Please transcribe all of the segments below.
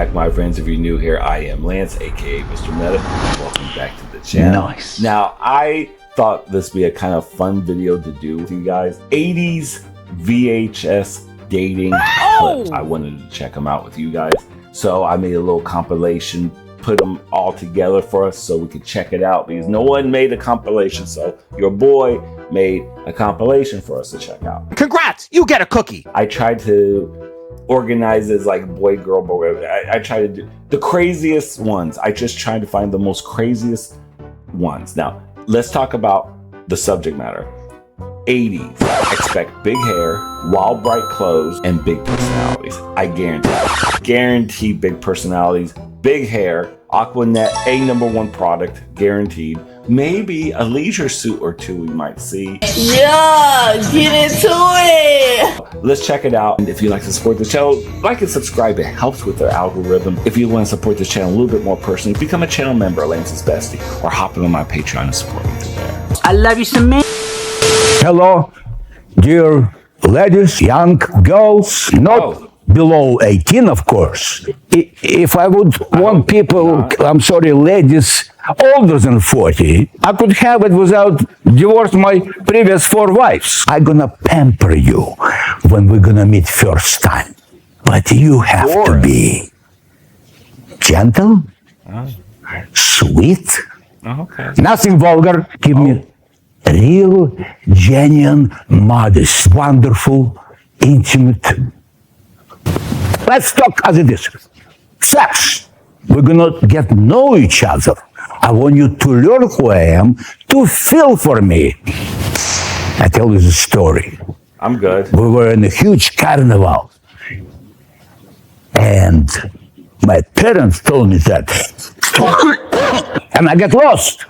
back, my friends. If you're new here, I am Lance, aka Mr. Meta. Welcome back to the channel. Nice. Now, I thought this would be a kind of fun video to do with you guys. 80's VHS dating clips. I wanted to check them out with you guys. So I made a little compilation, put them all together for us so we could check it out, because no one made a compilation. So your boy made a compilation for us to check out. Congrats! You get a cookie! I tried to organize as like boy, girl, boy. I tried to do the craziest ones. I just tried to find the most craziest ones. Now, let's talk about the subject matter. 80s. Expect big hair, wild bright clothes, and big personalities. I guarantee big personalities, big hair, Aquanet, a #1 product, guaranteed. Maybe a leisure suit or two we might see. Yeah, get into it. Let's check it out. And if you'd like to support the channel, like and subscribe. It helps with the algorithm. If you want to support this channel a little bit more personally, become a channel member, Lance's Bestie, or hop in on my Patreon and support me through there. I love you some man. Hello, dear ladies, young girls, not below 18, of course. If I would want people, I'm sorry, ladies older than 40, I could have it without divorce my previous 4 wives. I'm gonna pamper you when we're gonna meet first time. But you have to be gentle, sweet, nothing vulgar. Give me real, genuine, modest, wonderful, intimate. Let's talk as it is. Sex. We're gonna get to know each other. I want you to learn who I am, to feel for me. I tell you the story. I'm good. We were in a huge carnival, and my parents told me that, and I got lost.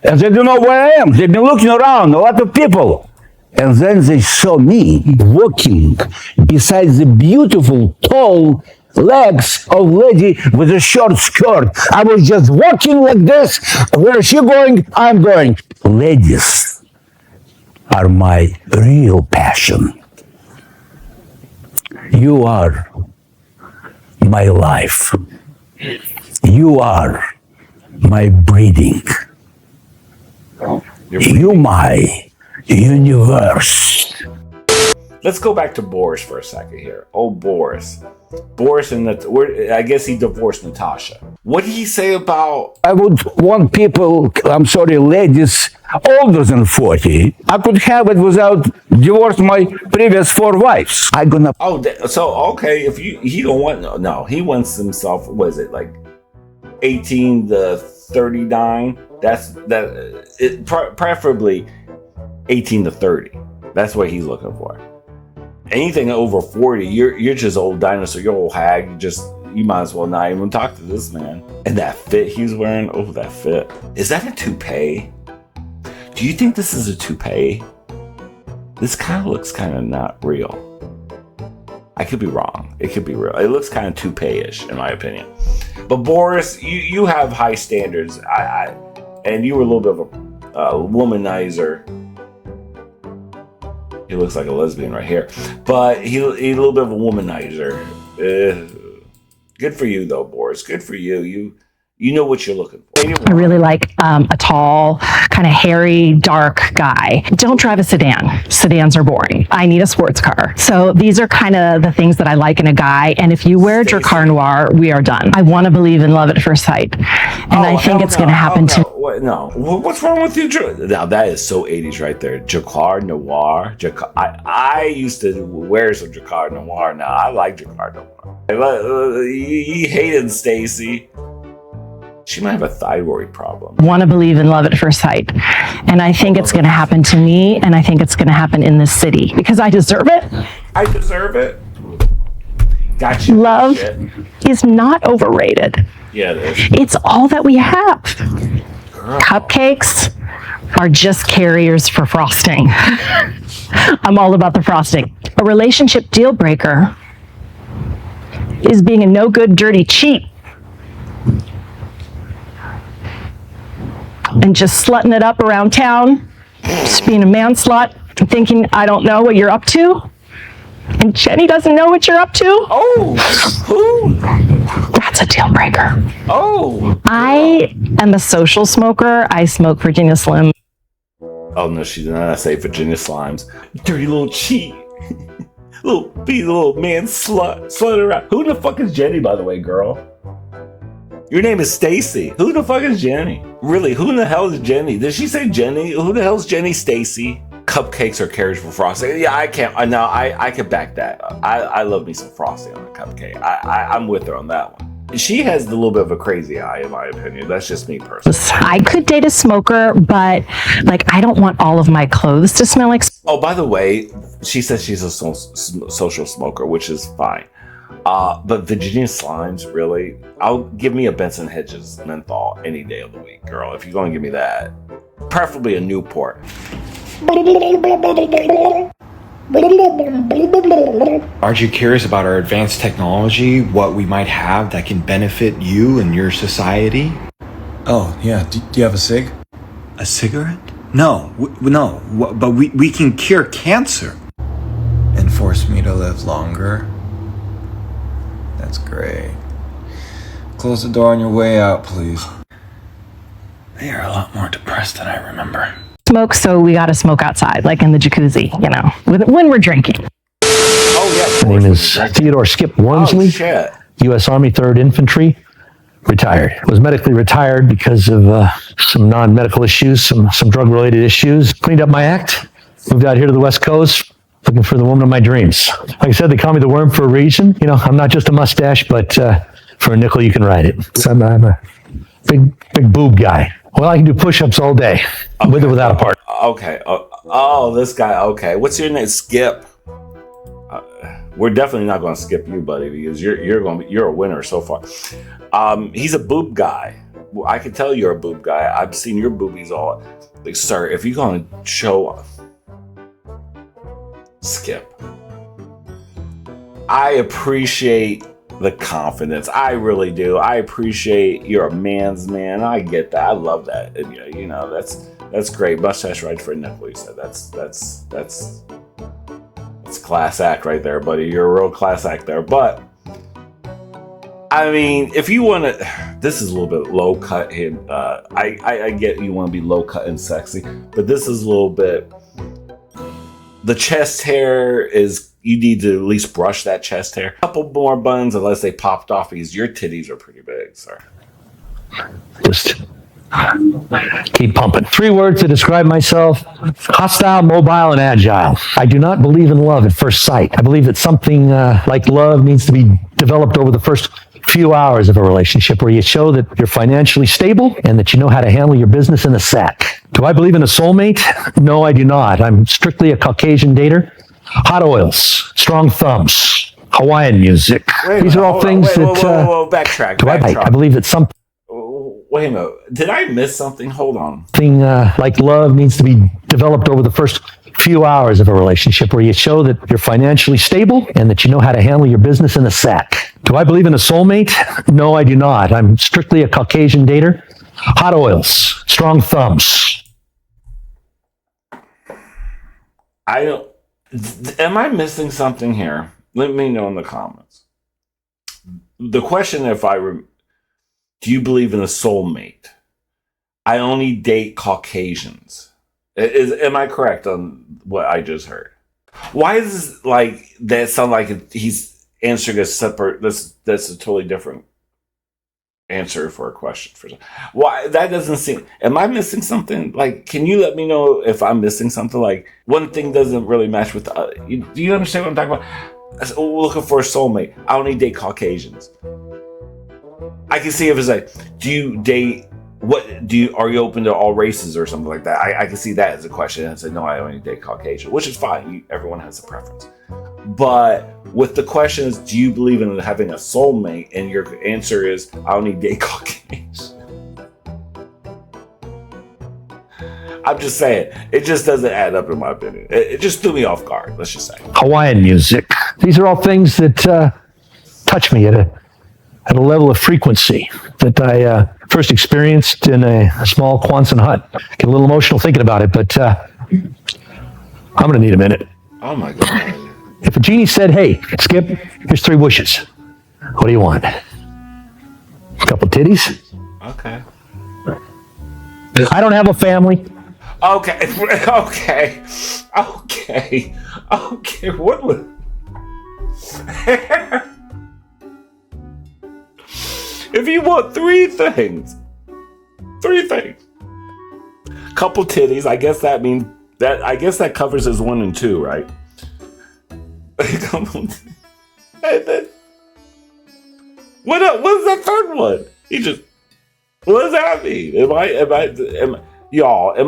And they don't know where I am. They've been looking around, a lot of people. And then they saw me walking beside the beautiful, tall legs of lady with a short skirt. I was just walking like this. Where is she going? I'm going. Ladies are my real passion. You are my life. You are my breathing. You my universe. Let's go back to Boris for a second here. Oh, Boris. Boris and I guess he divorced Natasha. What did he say about... I would want people, I'm sorry, ladies older than 40. I could have it without divorce my previous 4 wives. I'm gonna... Oh, so, okay, if he don't want... No, he wants himself, what is it, like 18 to 39? Preferably 18 to 30. That's what he's looking for. Anything over 40, you're just old dinosaur, you're old hag. You might as well not even talk to this man. And that fit he's wearing, oh, that fit. Is that a toupee? Do you think this is a toupee? This kind of looks kind of not real. I could be wrong. It could be real. It looks kind of toupee-ish, in my opinion. But Boris, you have high standards. And you were a little bit of a womanizer. He looks like a lesbian right here, but he's a little bit of a womanizer. Good for you, though, Boris. Good for you. You know what you're looking for. I really like a tall, kind of hairy, dark guy. Don't drive a sedan. Sedans are boring. I need a sports car. So these are kind of the things that I like in a guy. And if you wear Dracar Noir, we are done. I want to believe in love at first sight. And I think it's going to happen to... No. What's wrong with you? Now, that is so 80s right there. Dracar Noir. I used to wear some Dracar Noir. Now, I like Dracar Noir. He hated Stacy. She might have a thyroid problem. Want to believe in love at first sight. And I think it's going to happen to me, and I think it's going to happen in this city because I deserve it. I deserve it. Gotcha. Love is not overrated. Yeah, it is. It's all that we have. Girl. Cupcakes are just carriers for frosting. I'm all about the frosting. A relationship deal breaker is being a no good, dirty cheat. And just slutting it up around town, just being a man slut, thinking I don't know what you're up to. And Jenny doesn't know what you're up to. Oh, who? That's a deal breaker. Oh. I am a social smoker. I smoke Virginia Slim. Oh no, she did not say Virginia Slimes. Dirty little cheat. little man slut around. Who the fuck is Jenny, by the way, girl? Your name is Stacy. Who the fuck is Jenny? Really, who the hell is Jenny? Did she say Jenny? Who the hell is Jenny Stacy? Cupcakes are carriage for frosting. Yeah, I can't. No, I can back that up. I love me some frosting on a cupcake. I'm with her on that one. She has a little bit of a crazy eye, in my opinion. That's just me personally. I could date a smoker, but like I don't want all of my clothes to smell like. Oh, by the way, she says she's a social smoker, which is fine. But Virginia Slimes, really? Give me a Benson Hedges menthol any day of the week, girl. If you're going to give me that, preferably a Newport. Aren't you curious about our advanced technology, what we might have that can benefit you and your society? Oh, yeah. Do you have a cig? A cigarette? No, but we can cure cancer. And force me to live longer? That's great. Close the door on your way out, please. They are a lot more depressed than I remember. Smoke, so we gotta smoke outside, like in the jacuzzi, when we're drinking. Oh, yeah. My name is Theodore Skip Wormsley, Oh, shit. U.S. Army 3rd Infantry, retired. Was medically retired because of some non-medical issues, some drug-related issues. Cleaned up my act, moved out here to the West Coast, looking for the woman of my dreams. Like I said, they call me the Worm for a reason. I'm not just a mustache, but for a nickel, you can ride it. So I'm a big boob guy. Well, I can do push-ups all day, with or without a partner. Okay. Oh, this guy. Okay. What's your name? Skip. We're definitely not going to skip you, buddy, because you're a winner so far. He's a boob guy. Well, I can tell you're a boob guy. I've seen your boobies all. Like, sir, if you're going to show off, Skip. I appreciate the confidence. I really do. I appreciate you're a man's man. I get that. I love that. And, that's great. Mustache right for a nickel. You said that's class act right there, buddy. You're a real class act there. But I mean, if you want to, this is a little bit low cut here. I get you want to be low cut and sexy, but this is a little bit. The chest hair is, you need to at least brush that chest hair. A couple more buns, unless they popped off, because your titties are pretty big, sir. Just keep pumping. 3 words to describe myself: hostile, mobile, and agile. I do not believe in love at first sight. I believe that something like love needs to be developed over the first few hours of a relationship, where you show that you're financially stable and that you know how to handle your business in a sack. Do I believe in a soulmate? No, I do not. I'm strictly a Caucasian dater. Hot oils, strong thumbs, Hawaiian music. These are all things that... Whoa, backtrack. I believe that something... Wait a minute. Did I miss something? Hold on. Something like love needs to be developed over the first few hours of a relationship, where you show that you're financially stable and that you know how to handle your business in a sack. Do I believe in a soulmate? No, I do not. I'm strictly a Caucasian dater. Hot oils, strong thumbs. I don't... Am I missing something here? Let me know in the comments. The question, do you believe in a soulmate? I only date Caucasians. Am I correct on what I just heard? Why is this that sound like he's answering a separate? That's a totally different answer for a question. Why that doesn't seem? Am I missing something? Can you let me know if I'm missing something? One thing doesn't really match with the other. Do you understand what I'm talking about? Looking for a soulmate. I only date Caucasians. I can see if it's do you date? Are you open to all races or something like that? I can see that as a question. I said, no, I only date Caucasian, which is fine. Everyone has a preference. But with the question is, do you believe in having a soulmate? And your answer is, I only date Caucasians. I'm just saying, it just doesn't add up in my opinion. It just threw me off guard, let's just say. Hawaiian music. These are all things that touch me at a level of frequency that I first experienced in a small Quonset hut. Get a little emotional thinking about it, but I'm going to need a minute. Oh my God. If a genie said, hey, Skip, here's 3 wishes. What do you want? Couple titties. Okay. I don't have a family. Okay. What was? If you want three things, couple titties. I guess that means that. I guess that covers his 1 and 2, right? And then, what's the third one? He just. What does that mean? Am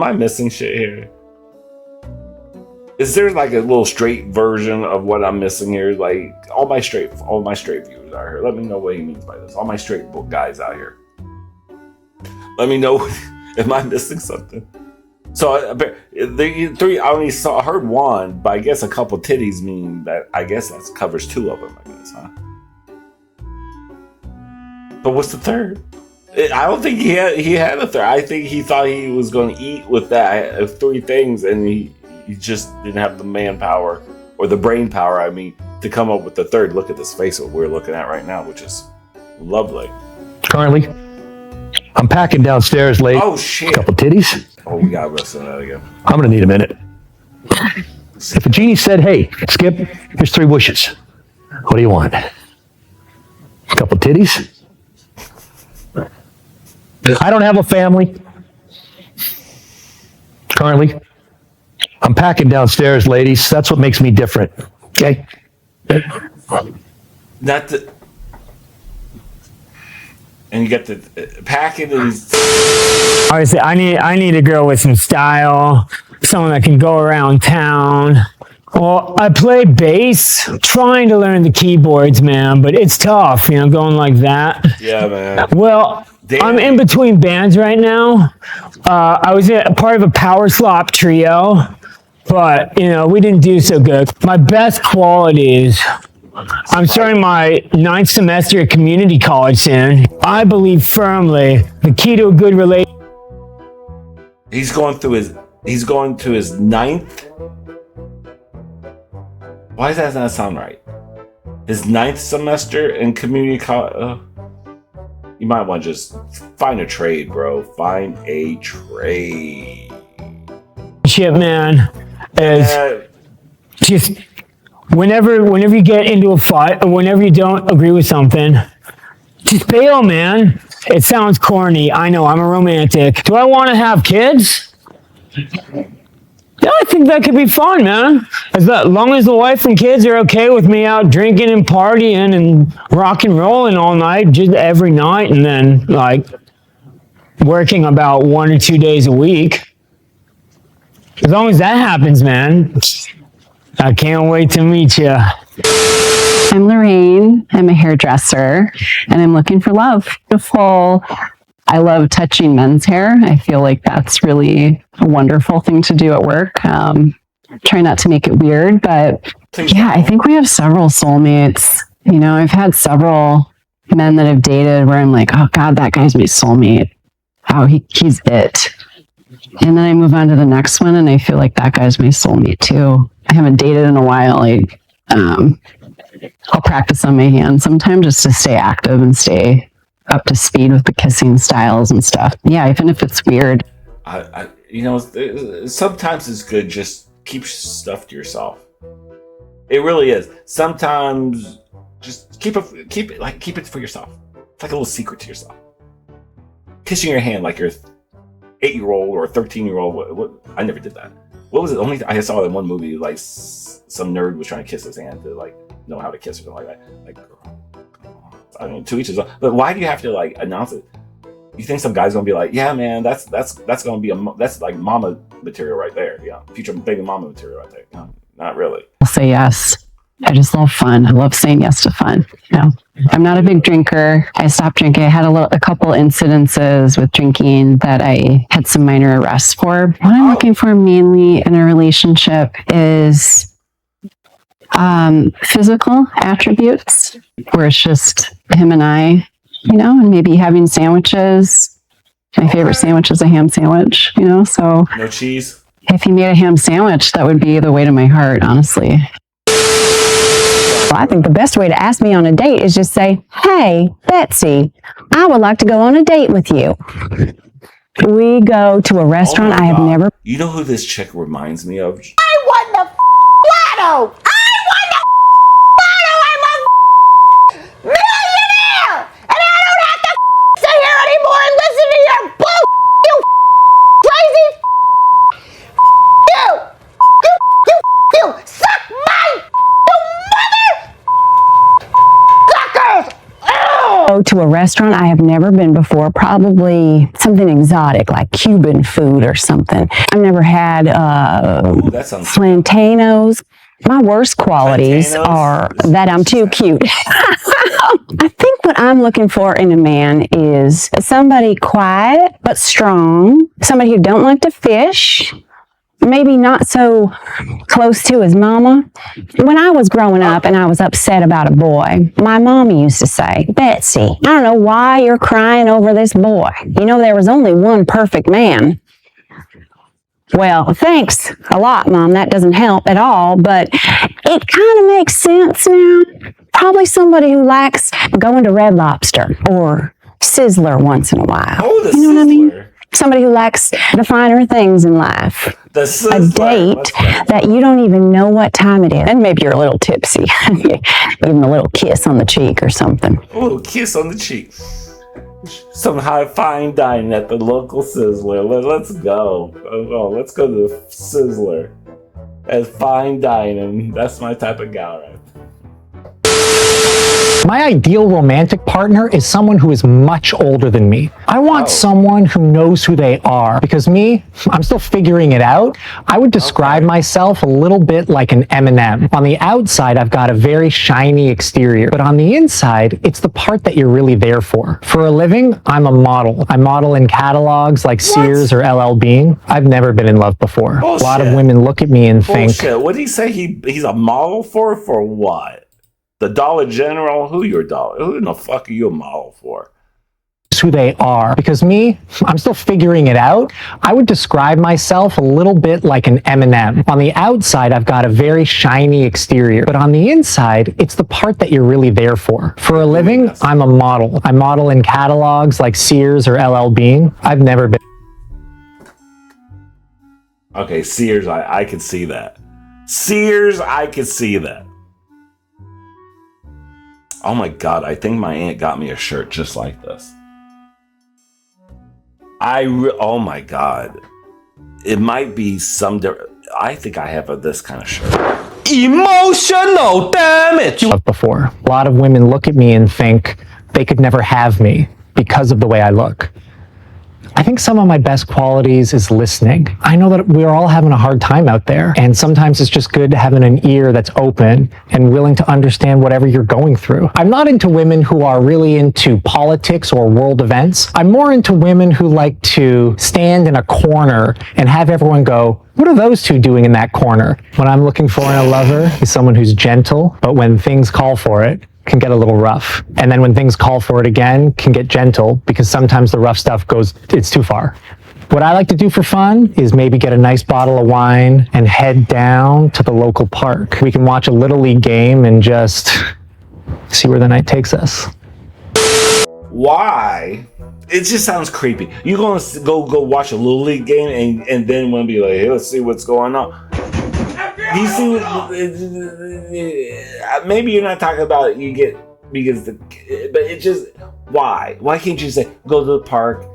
I missing shit here? Is there like a little straight version of what I'm missing here? Like all my straight viewers out here. Let me know what he means by this. All my straight guys out here. Let me know. Am I missing something? So the three. I only heard one, but I guess a couple titties mean that. I guess that covers 2 of them. I guess, huh? But what's the third? I don't think he had a third. I think he thought he was going to eat with that 3 things, and he just didn't have the manpower or the brain power. I mean, to come up with the third. Look at this face what we're looking at right now, which is lovely. Currently, I'm packing downstairs late. Oh shit! Couple titties. Oh, we gotta listen to that again. I'm gonna need a minute. If a genie said, "Hey, Skip, here's 3 wishes. What do you want? Couple titties." I don't have a family. Currently, I'm packing downstairs, ladies. That's what makes me different. Okay? Not the. And you get the packing and. Obviously, I need a girl with some style, someone that can go around town. Well, I play bass, trying to learn the keyboards, man, but it's tough, going like that. Yeah, man. Well, damn. I'm in between bands right now. I was a part of a power slop trio, but, we didn't do so good. My best qualities, I'm starting my 9th semester at community college soon. I believe firmly the key to a good relationship. He's going to his 9th. Why does that not sound right? His 9th semester in community college. You might want to just find a trade, bro. Find a trade. Shit, man. Is just whenever you get into a fight or whenever you don't agree with something, just bail, man. It sounds corny. I know, I'm a romantic. Do I want to have kids? Yeah, I think that could be fun, man. As long as the wife and kids are okay with me out drinking and partying and rock and rolling all night, just every night, and then working about 1 or 2 days a week. As long as that happens, man, I can't wait to meet you. I'm Lorraine. I'm a hairdresser, and I'm looking for love. Beautiful. I love touching men's hair. I feel like that's really a wonderful thing to do at work. Try not to make it weird, but yeah, I think we have several soulmates. I've had several men that I've dated where I'm like, oh God, that guy's my soulmate. Oh, he's it. And then I move on to the next one, and I feel like that guy's my soulmate too. I haven't dated in a while. I'll practice on my hands sometimes just to stay active and stay up to speed with the kissing styles and stuff. Yeah, even if it's weird. Sometimes it's good just keep stuff to yourself. It really is. Sometimes just keep it for yourself. It's like a little secret to yourself. Kissing your hand like you're 8-year-old or 13-year-old. I never did that. What was it? Only I saw it in one movie. Like some nerd was trying to kiss his hand to know how to kiss or something like that. I mean, to each his own. But why do you have to announce it? You think some guy's gonna be like, yeah, man, that's gonna be that's like mama material right there. Yeah, future baby mama material right there. No, not really. I'll say yes. I just love fun. I love saying yes to fun. I'm not a big drinker. I stopped drinking. I had a couple incidences with drinking that I had some minor arrests for. What I'm looking for mainly in a relationship is physical attributes, where it's just him and I, and maybe having sandwiches. My favorite sandwich is a ham sandwich, so. No cheese? If he made a ham sandwich, that would be the way to my heart, honestly. I think the best way to ask me on a date is just say, "Hey, Betsy, I would like to go on a date with you." We go to a restaurant I have never. You know who this chick reminds me of? I won the lotto! I won the lotto! I'm a millionaire! And I don't have to sit here anymore and listen to your bull, you crazy you! Suck my mother suckers! Go to a restaurant I have never been before, probably something exotic like Cuban food or something. I've never had That sounds plantanos. My worst qualities are that I'm too cute. I think what I'm looking for in a man is somebody quiet but strong, somebody who don't like to fish, maybe not so close to his mama. When I was growing up and I was upset about a boy, my mommy used to say, "Betsy, I don't know why you're crying over this boy. You know, there was only one perfect man." Well, thanks a lot, Mom. That doesn't help at all, but it kind of makes sense now. Probably somebody who likes going to Red Lobster or Sizzler once in a while. Oh, the you know what I mean? Sizzler. Somebody who likes the finer things in life. The A Sizzler. date that you don't even know what time it is. And maybe you're a little tipsy. Give him a little kiss on the cheek or something. Ooh, kiss on the cheek. Some high fine dining at the local Sizzler. Let's go. Oh, let's go to the Sizzler. As fine dining. That's my type of gal, right? My ideal romantic partner is someone who is much older than me. I want someone who knows who they are, because me, I'm still figuring it out. I would describe myself a little bit like an M&M. On the outside, I've got a very shiny exterior, but on the inside, it's the part that you're really there for. For a living, I'm a model. I model in catalogs like Sears or LL Bean. I've never been in love before. Bullshit. A lot of women look at me and think, Bullshit. What did he say? He's a model for? For what? The Dollar General? Who in the fuck are you a model for? who they are. Because me, I'm still figuring it out. I would describe myself a little bit like an M&M. On the outside, I've got a very shiny exterior, but on the inside, it's the part that you're really there for. For a living, I'm a model. I model in catalogs like Sears or LL Bean. I've never been. Okay, Sears, I could see that. Sears, I could see that. Oh my God, I think my aunt got me a shirt just like this. Oh my God. It might be some different. I think I have this kind of shirt. Emotional damage! Before. A lot of women look at me and think they could never have me because of the way I look. I think some of my best qualities is listening. I know that we're all having a hard time out there, and sometimes it's just good having an ear that's open and willing to understand whatever you're going through. I'm not into women who are really into politics or world events. I'm more into women who like to stand in a corner and have everyone go, what are those two doing in that corner? What I'm looking for in a lover is someone who's gentle, but when things call for it, can get a little rough. And then when things call for it again, can get gentle, because sometimes the rough stuff it's too far. What I like to do for fun is maybe get a nice bottle of wine and head down to the local park. We can watch a Little League game and just see where the night takes us. Why? It just sounds creepy. You're gonna go watch a Little League game and then want to be like, hey, let's see what's going on. Do you see what, maybe you're not talking about but it just, why can't you say go to the park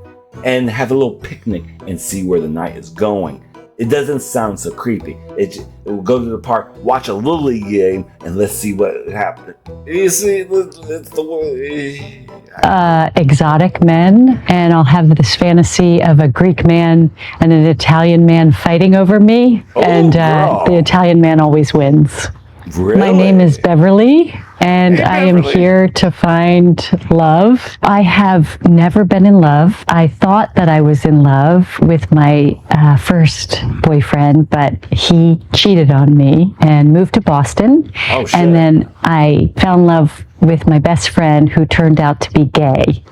and have a little picnic and see where the night is going? It doesn't sound so creepy. We'll go to the park, watch a Little League game, and let's see what happens. You see, it's the way. Exotic men, and I'll have this fantasy of a Greek man and an Italian man fighting over me, and the Italian man always wins. Really? My name is Beverly, and I am here to find love. I have never been in love. I thought that I was in love with my first boyfriend, but he cheated on me and moved to Boston. Oh, shit. And then I fell in love with my best friend, who turned out to be gay.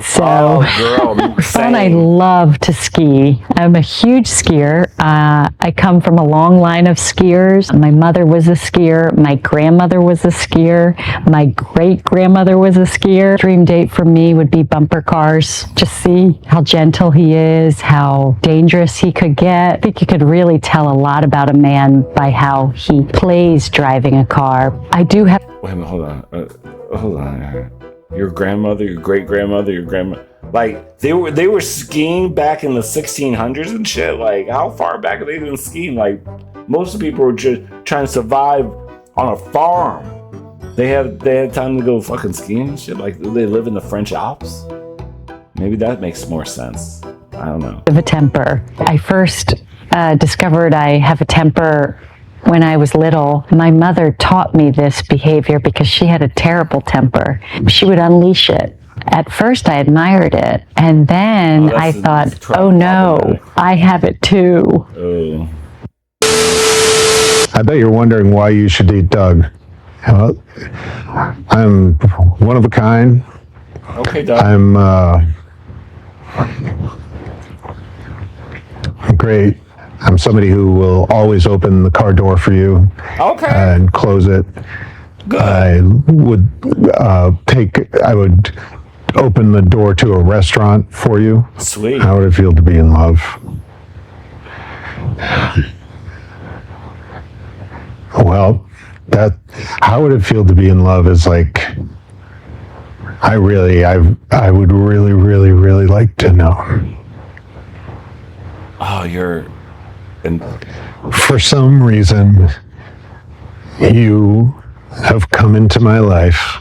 So, Oh, girl, and I same. love to ski. I'm a huge skier. I come from a long line of skiers. My mother was a skier. My grandmother was a skier. My great-grandmother was a skier. Dream date for me would be bumper cars. Just see how gentle he is, how dangerous he could get. I think you could really tell a lot about a man by how he plays driving a car. I do have... Wait a minute, hold on. Your grandmother, your great-grandmother, your grandma, like they were skiing back in the 1600s and shit. Like, how far back are they been skiing? Like, most of the people were just trying to survive on a farm. They had time to go fucking skiing and shit. Like, they live in the French Alps. Maybe that makes more sense. I don't know. Of a temper. I first discovered I have a temper when I was little. My mother taught me this behavior because she had a terrible temper. She would unleash it. At first, I admired it. And then I thought, oh no, I have it too. Oh. I bet you're wondering why you should date Doug. Well, I'm one of a kind. Okay, Doug. I'm great. I'm somebody who will always open the car door for you. Okay. And close it. Good. I would open the door to a restaurant for you. Sweet. How would it feel to be in love? Well, how would it feel to be in love is like, I would really, really, really like to know. Oh, for some reason, you have come into my life,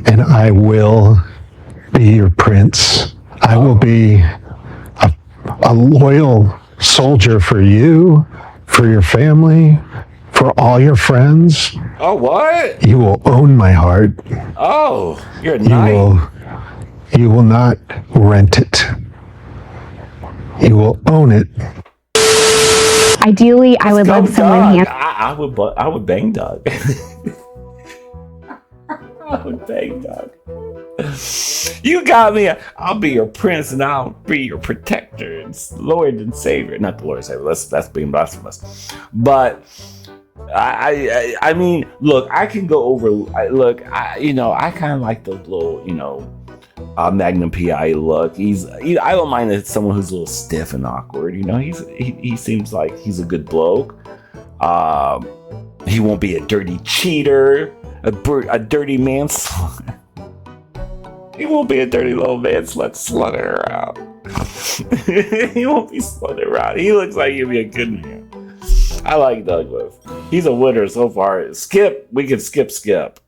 and I will be your prince. I will be a loyal soldier for you, for your family, for all your friends. Oh, what? You will own my heart. Oh, you're a knight. You will not rent it. You will own it. Ideally, I would love someone handsome. I would bang Doug. I would bang Doug. You got me. I'll be your prince and I'll be your protector and Lord and Savior. Not the Lord and Savior. That's being blasphemous. But I mean, look, I can go over. I kind of like the little, Magnum PI look. I don't mind that someone who's a little stiff and awkward. He seems like he's a good bloke. He won't be a dirty cheater, a dirty manslaughter. He won't be a dirty little manslaughter around. He won't be slugging around. He looks like he'll be a good man. I like Douglas. He's a winner so far. Skip, we can skip. Skip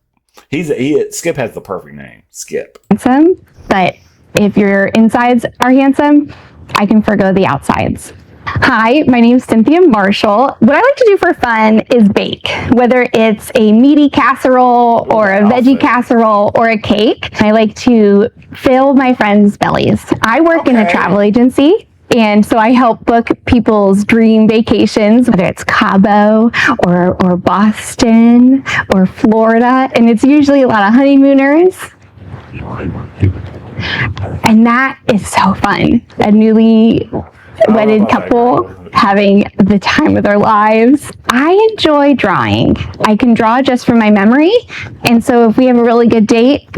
has the perfect name. Skip. Handsome, but if your insides are handsome, I can forgo the outsides. Hi, my name is Cynthia Marshall. What I like to do for fun is bake, whether it's a meaty casserole or a veggie casserole or a cake. I like to fill my friends' bellies. I work in a travel agency, and so I help book people's dream vacations, whether it's Cabo or Boston or Florida, and it's usually a lot of honeymooners. And that is so fun. A newly wedded couple having the time of their lives. I enjoy drawing. I can draw just from my memory, and so if we have a really good date,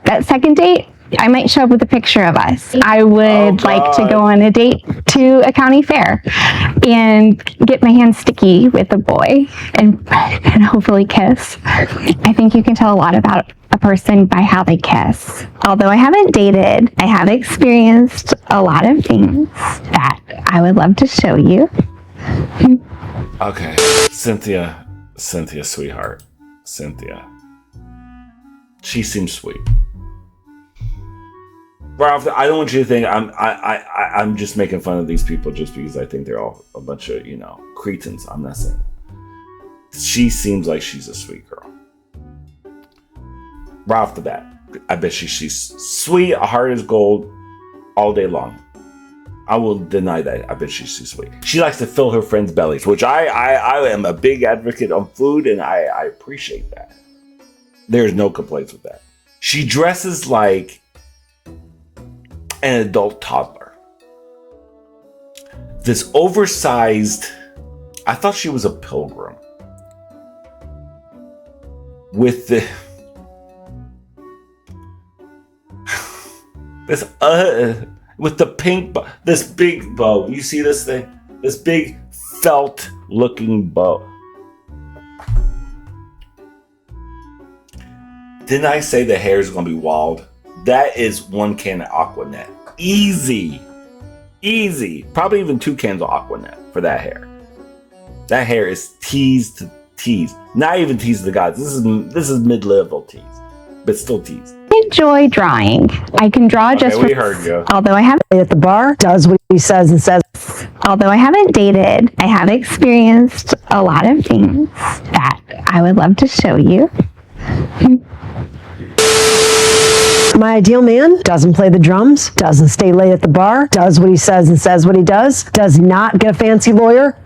that second date, I might show up with a picture of us. I would like to go on a date to a county fair and get my hands sticky with a boy and hopefully kiss. I think you can tell a lot about a person by how they kiss. Although I haven't dated, I have experienced a lot of things that I would love to show you. Okay. Cynthia, sweetheart. Cynthia. She seems sweet. Ralph, I don't want you to think I'm just making fun of these people just because I think they're all a bunch of, cretins. I'm not saying that. She seems like she's a sweet girl. Right off the bat, I bet she's sweet, hard as gold, all day long. I will deny that. I bet she's sweet. She likes to fill her friends' bellies, which I am a big advocate of food, and I appreciate that. There's no complaints with that. She dresses like an adult toddler. This oversized, I thought she was a pilgrim. With the with the pink this big bow. You see this thing? This big felt looking bow. Didn't I say the hair is gonna be wild? That is 1 can of Aquanet. Easy. Probably even 2 cans of Aquanet for that hair. That hair is teased to tease. Not even tease the gods. This is mid-level tease, but still tease. Enjoy drawing. I can draw just we heard you. although I haven't at the bar, does what he says and says. Although I haven't dated, I have experienced a lot of things that I would love to show you. My ideal man doesn't play the drums, doesn't stay late at the bar, does what he says and says what he does not get a fancy lawyer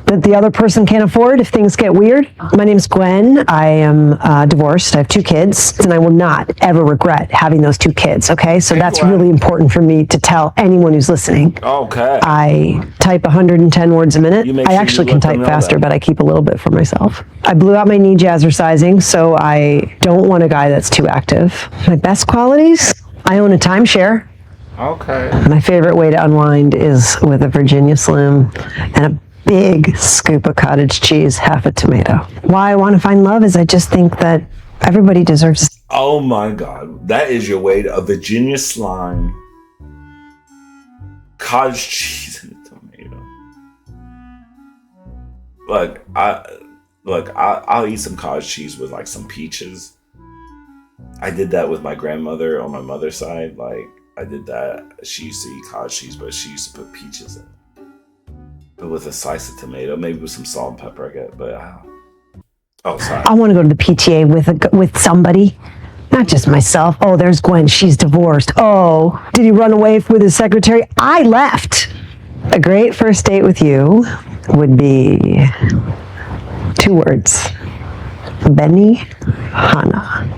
that the other person can't afford if things get weird. My name's Gwen. I am divorced. I have 2 kids, and I will not ever regret having those 2 kids, okay? So that's really important for me to tell anyone who's listening. Okay. I type 110 words a minute. I actually can type faster, but I keep a little bit for myself. I blew out my knee jazzercising, so I don't want a guy that's too active. My best qualities? I own a timeshare. Okay. My favorite way to unwind is with a Virginia Slim and a big scoop of cottage cheese, half a tomato. Why I want to find love is I just think that everybody deserves. Oh my God. That is your way to a Virginia slime, cottage cheese, and a tomato. I'll eat some cottage cheese with like some peaches. I did that with my grandmother on my mother's side. Like I did that. She used to eat cottage cheese, but she used to put peaches in it. But with a slice of tomato, maybe with some salt and pepper, I get. But sorry. I want to go to the PTA with somebody, not just myself. Oh, there's Gwen. She's divorced. Oh, did he run away with his secretary? I left. A great first date with you would be 2 words: Benny Hanna.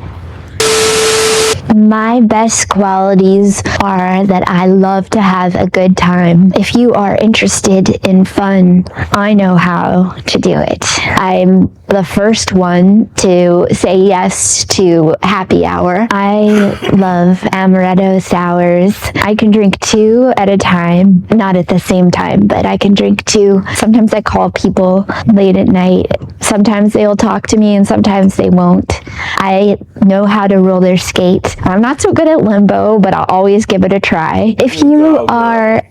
My best qualities are that I love to have a good time. If you are interested in fun, I know how to do it. I'm the first one to say yes to happy hour. I love amaretto sours. I can drink 2 at a time, not at the same time, but I can drink 2. Sometimes I call people late at night. Sometimes they'll talk to me and sometimes they won't. I know how to roller skate. I'm not so good at limbo, but I'll always give it a try. If you are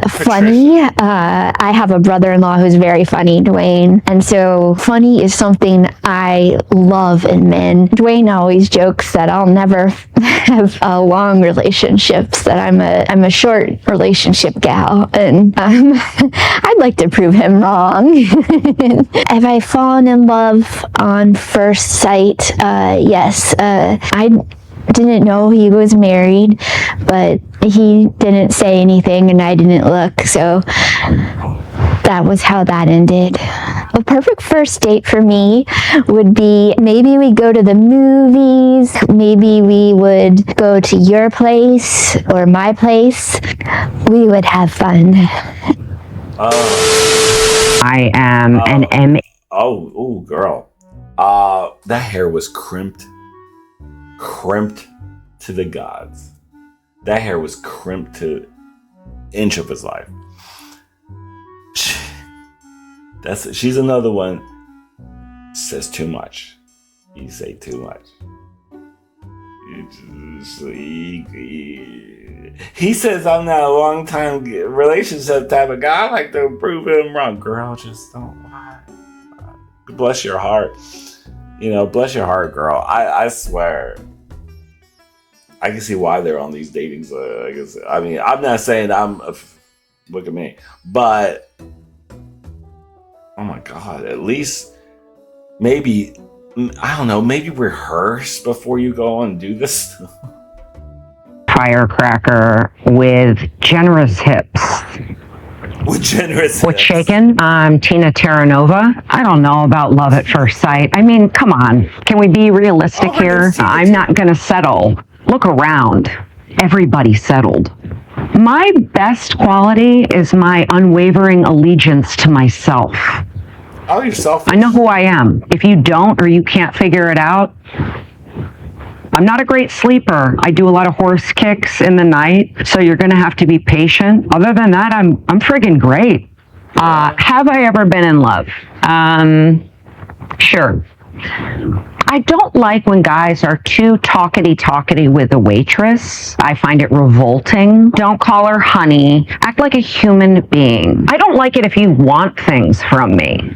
funny, I have a brother-in-law who's very funny, Dwayne. And so funny is something I love in men. Dwayne always jokes that I'll never have long relationships, that I'm a short relationship gal. And I'd like to prove him wrong. Have I fallen in love on first sight? Yes. I didn't know he was married, but he didn't say anything and I didn't look, so that was how that ended. A perfect first date for me would be maybe we go to the movies, maybe we would go to your place or my place. We would have fun. I am an M. Oh, girl. That hair was crimped to the gods. That hair was crimped to inch of his life. She's another one. Says too much. You say too much. He says I'm not a long time relationship type of guy. I like to prove him wrong. Girl, just don't lie. Bless your heart. Bless your heart, girl. I swear. I can see why they're on these datings. I mean, I'm not saying look at me, but oh my God, at least maybe, I don't know, maybe rehearse before you go and do this. Firecracker with generous hips. with generous with hips. Shaken. I'm Tina Terranova. I don't know about love at first sight. I mean, come on. Can we be realistic here? I'm not going to settle. Look around. Everybody settled. My best quality is my unwavering allegiance to myself. Oh, yourself. I know who I am. If you don't or you can't figure it out, I'm not a great sleeper. I do a lot of horse kicks in the night, so you're going to have to be patient. Other than that, I'm friggin' great. Have I ever been in love? Sure. I don't like when guys are too talkity with a waitress. I find it revolting. Don't call her honey. Act like a human being. I don't like it if you want things from me.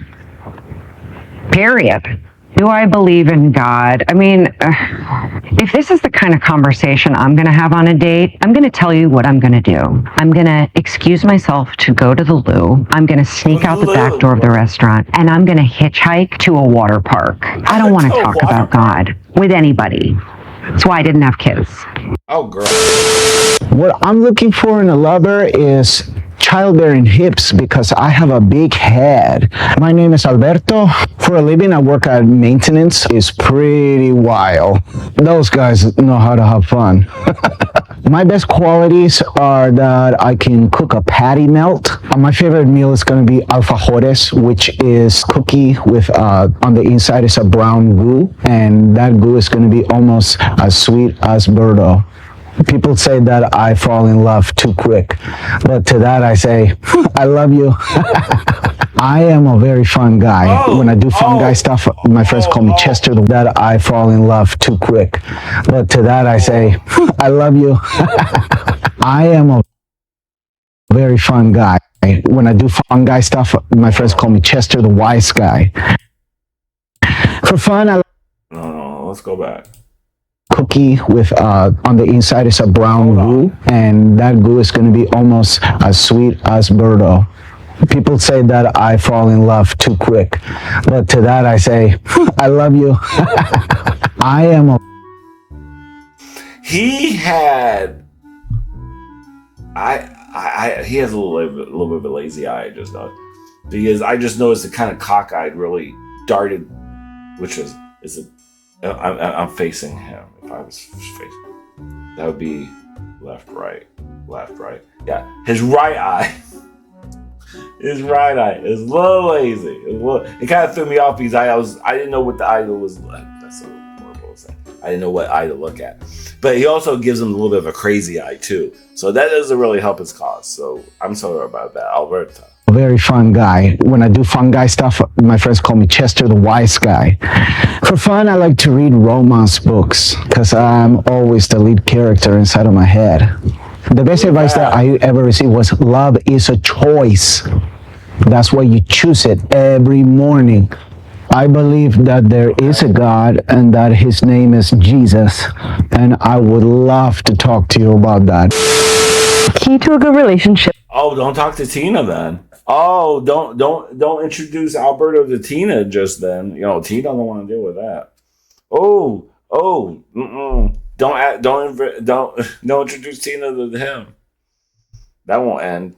Period. Do I believe in God? I mean, if this is the kind of conversation I'm going to have on a date, I'm going to tell you what I'm going to do. I'm going to excuse myself to go to the loo. I'm going to sneak out the back door of the restaurant, and I'm going to hitchhike to a water park. I don't want to talk about God with anybody. That's why I didn't have kids. Oh, girl. What I'm looking for in a lover is childbearing hips because I have a big head. My name is Alberto. For a living, I work at maintenance. It's pretty wild. Those guys know how to have fun. My best qualities are that I can cook a patty melt. My favorite meal is going to be alfajores, which is cookie with on the inside is a brown goo, and that goo is going to be almost as sweet as burdo. People say that I fall in love too quick, but to that I say, I love you. I am a very fun guy. When I do fun guy stuff, my friends call me Chester. That I fall in love too quick, but to that I say, I love you. I am a very fun guy. When I do fun guy stuff, my friends call me Chester the wise guy. For fun, No, let's go back. Cookie with on the inside is a brown goo, and that goo is going to be almost as sweet as burdo. People say that I fall in love too quick, but to that I say, I love you. I am a. He had. He has a little bit of a lazy eye. I just know because I just noticed the kind of cockeyed really darted, which is I'm facing him. If I was facing, that would be left, right. Yeah, his right eye. His right eye is a little lazy. It kind of threw me off because I didn't know what the eye was. That's so horrible to say. I didn't know what eye to look at. But he also gives him a little bit of a crazy eye too. So that doesn't really help his cause. So I'm sorry about that, Alberto. A very fun guy. When I do fun guy stuff, my friends call me Chester the wise guy. For fun, I like to read romance books because I'm always the lead character inside of my head. The best advice that I ever received was love is a choice. That's why you choose it every morning. I believe that there is a God and that his name is Jesus. And I would love to talk to you about that. Key to a good relationship. Oh, don't talk to Tina then. Oh, don't introduce Alberto to Tina just then. You know, Tina don't want to deal with that. Don't introduce Tina to him. That won't end.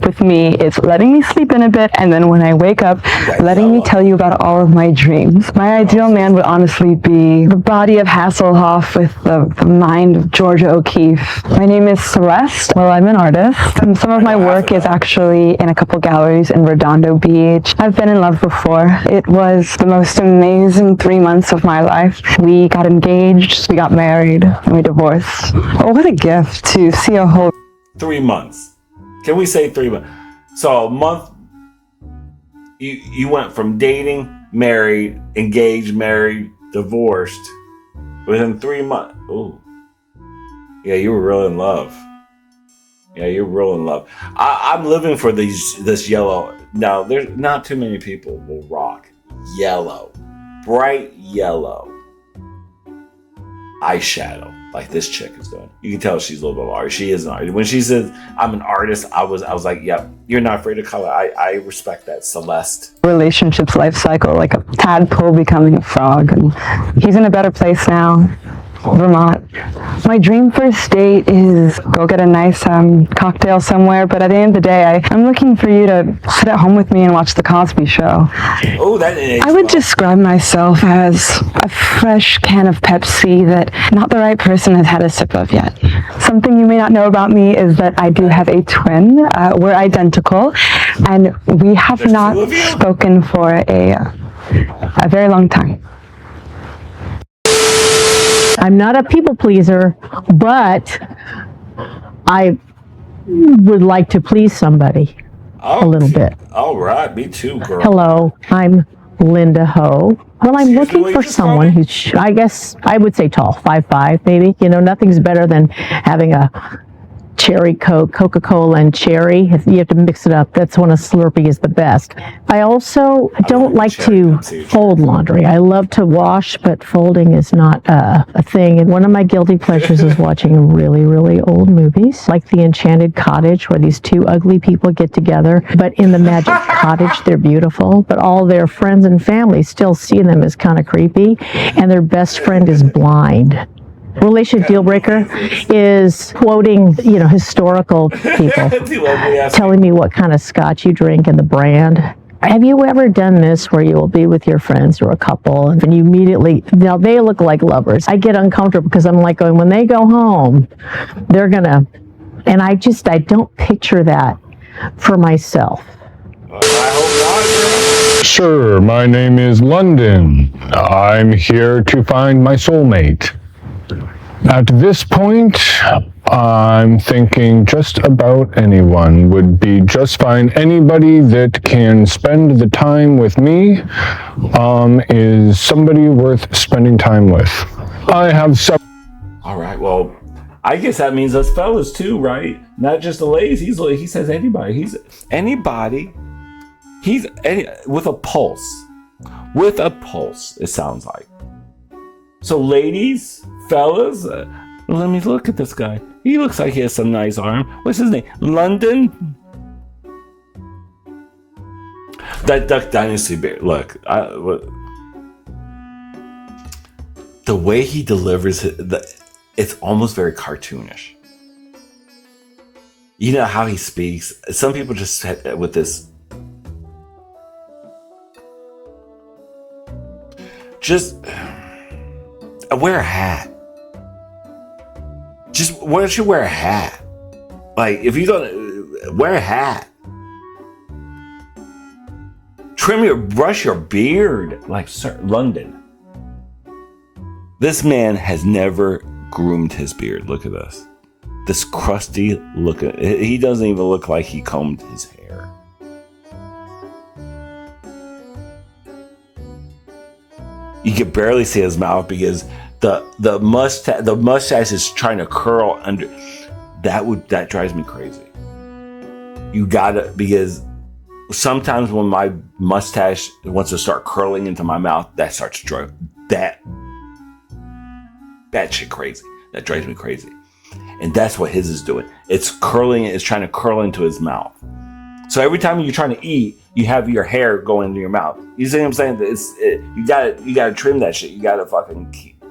With me is letting me sleep in a bit, and then when I wake up, letting me tell you about all of my dreams. My ideal man would honestly be the body of Hasselhoff with the mind of Georgia O'Keeffe. My name is Celeste. Well, I'm an artist. Some of my work is actually in a couple galleries in Redondo Beach. I've been in love before. It was the most amazing 3 months of my life. We got engaged, we got married, and we divorced. Oh, what a gift to see a whole 3 months. Can we say 3 months? So a month, you went from dating, married, engaged, married, divorced, within 3 months. Ooh. Yeah, you were real in love. Yeah, you're real in love. I'm living for this yellow. Now, there's not too many people will rock yellow, bright yellow eyeshadow like this chick is doing. You can tell she's a little bit of an artist. She is an artist. When she says I'm an artist, I was like, yep, you're not afraid of color. I respect that, Celeste. Relationships life cycle, like a tadpole becoming a frog, and he's in a better place now. Vermont. My dream first date is go get a nice cocktail somewhere, but at the end of the day, I'm looking for you to sit at home with me and watch The Cosby Show. Oh, that is. I would describe myself as a fresh can of Pepsi that not the right person has had a sip of yet. Something you may not know about me is that I do have a twin. We're identical, and we have not spoken for a very long time. I'm not a people pleaser, but I would like to please somebody a little bit. All right, me too, girl. Hello, I'm Linda Ho. Well, I'm looking for someone who's, I guess I would say tall, 5'5", maybe. You know, nothing's better than having a cherry Coke, Coca-Cola and cherry. You have to mix it up. That's when a Slurpee is the best. I also don't like to fold laundry. I love to wash, but folding is not a thing. And one of my guilty pleasures is watching really, really old movies, like The Enchanted Cottage, where these two ugly people get together. But in the Magic Cottage, they're beautiful, but all their friends and family still see them as kind of creepy, and their best friend is blind. Relationship deal breaker is quoting, historical people, telling me what kind of scotch you drink and the brand. Have you ever done this where you will be with your friends or a couple and you immediately, now they look like lovers. I get uncomfortable because I'm like going, when they go home, they're gonna, and I don't picture that for myself. Sir, my name is London. I'm here to find my soulmate. At this point, I'm thinking just about anyone would be just fine. Anybody that can spend the time with me is somebody worth spending time with. I have some. All right, well, I guess that means us fellas too, right? Not just the ladies. He says anybody. He's anybody. He's with a pulse. With a pulse, it sounds like. So ladies, fellas, let me look at this guy. He looks like he has some nice arm. What's his name? London? That Duck Dynasty bear. Look, the way he delivers it's almost very cartoonish. You know how he speaks? Some people just with this. Just wear a hat. Just why don't you wear a hat? Like, if you don't wear a hat, brush your beard, like Sir London. This man has never groomed his beard. Look at this. This crusty look. He doesn't even look like he combed his hair. You can barely see his mouth because the mustache is trying to curl under. That drives me crazy. You gotta, because sometimes when my mustache wants to start curling into my mouth, that starts to drive that shit crazy. That drives me crazy. And that's what his is doing. It's curling, it's trying to curl into his mouth. So every time you're trying to eat, you have your hair going into your mouth. You see what I'm saying? You gotta trim that shit. You gotta fucking keep.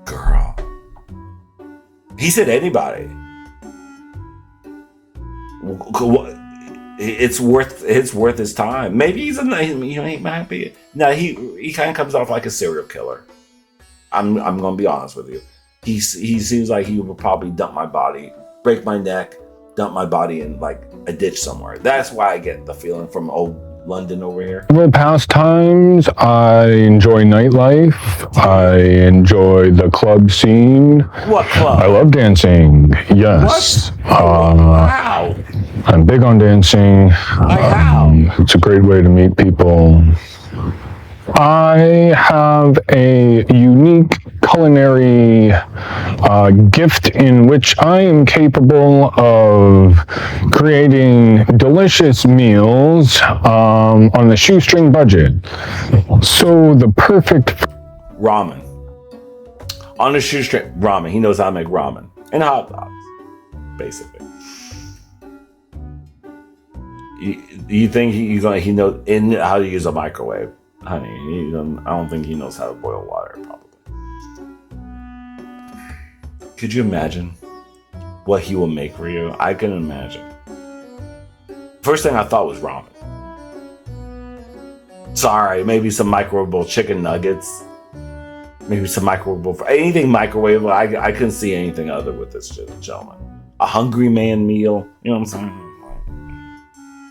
Girl. He said anybody. It's worth his time. Maybe he's he might be. No, he kind of comes off like a serial killer. I'm gonna be honest with you. He seems like he would probably dump my body, break my neck, dump my body in like a ditch somewhere. That's why I get the feeling from old London over here. Several pastimes. I enjoy nightlife. I enjoy the club scene. What club? I love dancing. Yes. Wow. I'm big on dancing. It's a great way to meet people. I have a unique culinary gift in which I am capable of creating delicious meals on the shoestring budget. So the perfect ramen. On the shoestring ramen. He knows how to make ramen. And hot dogs, basically. You think he knows how to use a microwave? Honey, I don't think he knows how to boil water, probably. Could you imagine what he will make for you? I can imagine. First thing I thought was ramen. Sorry, maybe some microwavable chicken nuggets. Maybe some microwavable, anything microwavable. I couldn't see anything other with this gentleman. A hungry man meal. You know what I'm saying?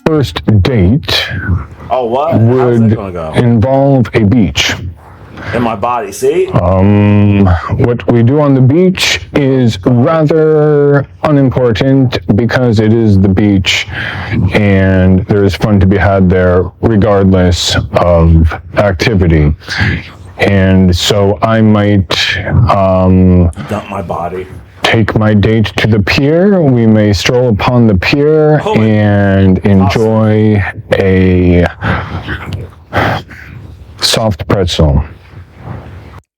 First date Oh, what? How's that would gonna go? involve a beach. In my body, see? What we do on the beach is rather unimportant because it is the beach and there is fun to be had there regardless of activity. And so I might Dump my body. take my date to the pier. We may stroll upon the pier and enjoy a soft pretzel.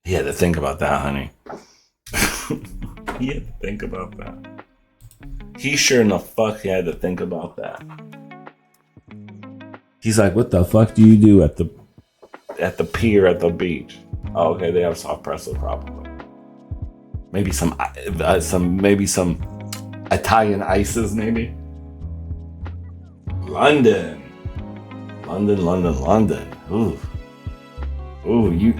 He had to think about that, honey. He had to think about that. He sure enough fuck had to think about that. He's like, what the fuck do you do at the pier at the beach? Oh, okay, they have soft pretzel probably. Maybe some Italian ices, maybe. London. Ooh, you.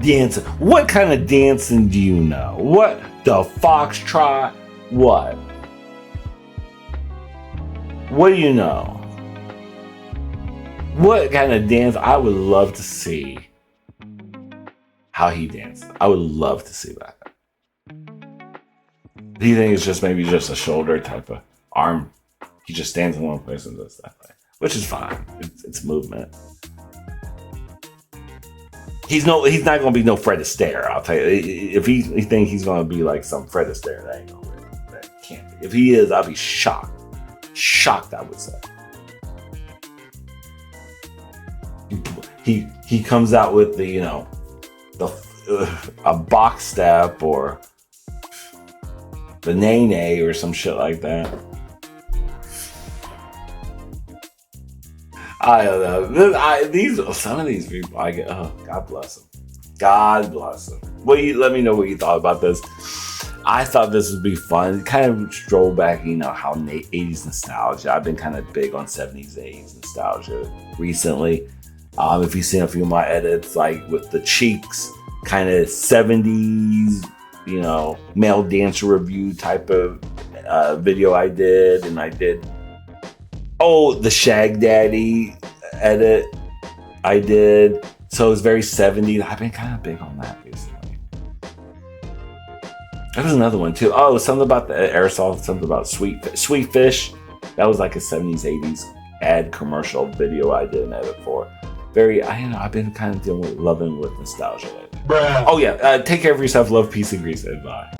Dancing. What kind of dancing do you know? What? The foxtrot? What? What do you know? What kind of dance? I would love to see how he danced. I would love to see that. Do you think it's just maybe just a shoulder type of arm? He just stands in one place and does that way, which is fine. It's movement. He's not going to be no Fred Astaire. I'll tell you. If he thinks he's going to be like some Fred Astaire, that ain't no way. That can't be. If he is, I'll be shocked. Shocked, I would say. He comes out with the a box step or the nay or some shit like that. I don't know. Some of these people, I get. Oh, God bless them. God bless them. Let me know what you thought about this. I thought this would be fun. Kind of stroll back, how 80s nostalgia. I've been kind of big on 70s, 80s nostalgia recently. If you've seen a few of my edits, like with the Cheeks, kind of 70s, male dancer review type of video I did, and I did. Oh, the Shag Daddy edit I did. So it's very 70s. I've been kind of big on that recently. There was another one too. Oh, something about the aerosol, something about Sweet Fish. That was like a 70s, 80s ad commercial video I did an edit for. I've been kind of loving with nostalgia lately. Oh yeah, take care of yourself. Love, peace, and grease. Bye.